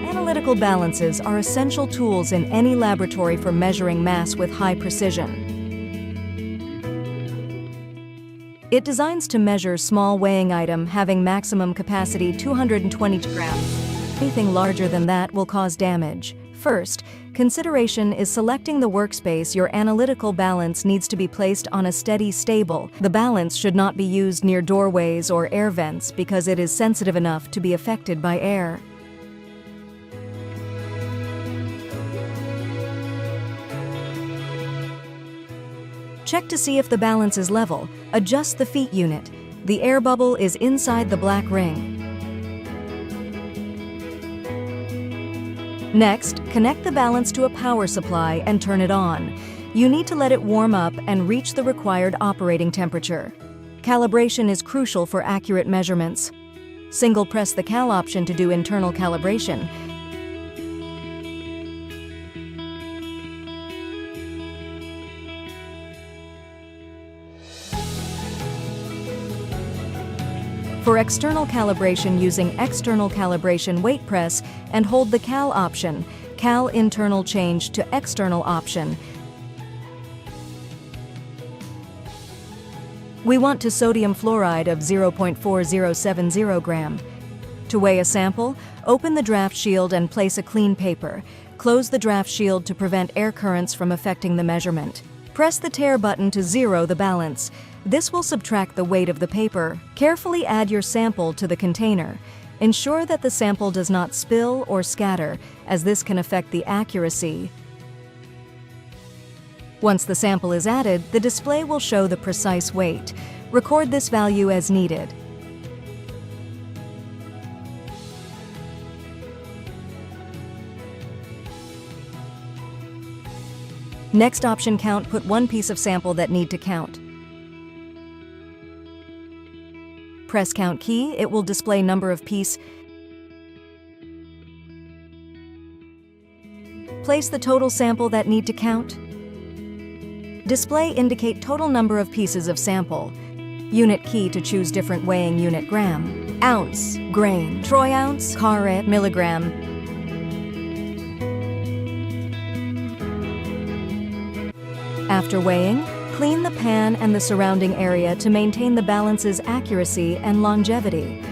Analytical balances are essential tools in any laboratory for measuring mass with high precision. It designs to measure small weighing item having maximum capacity 220 grams. Anything larger than that will cause damage. First, consideration is selecting the workspace. Your analytical balance needs to be placed on a steady stable. The balance should not be used near doorways or air vents because it is sensitive enough to be affected by air. Check to see if the balance is level. Adjust the feet unit. The air bubble is inside the black ring. Next, connect the balance to a power supply and turn it on. You need to let it warm up and reach the required operating temperature. Calibration is crucial for accurate measurements. Single press the cal option to do internal calibration. For external calibration, using external calibration, weight press and hold the cal option. Cal internal change to external option. We want to sodium fluoride of 0.4070 gram. To weigh a sample, open the draft shield and place a clean paper. Close the draft shield to prevent air currents from affecting the measurement. Press the tare button to zero the balance. This will subtract the weight of the paper. Carefully add your sample to the container. Ensure that the sample does not spill or scatter, as this can affect the accuracy. Once the sample is added, the display will show the precise weight. Record this value as needed. Next option, count. Put one piece of sample that need to count. Press count key, it will display number of piece. Place the total sample that need to count. Display indicate total number of pieces of sample. Unit key to choose different weighing unit: gram, ounce, grain, troy ounce, carat, milligram. After weighing, clean the pan and the surrounding area to maintain the balance's accuracy and longevity.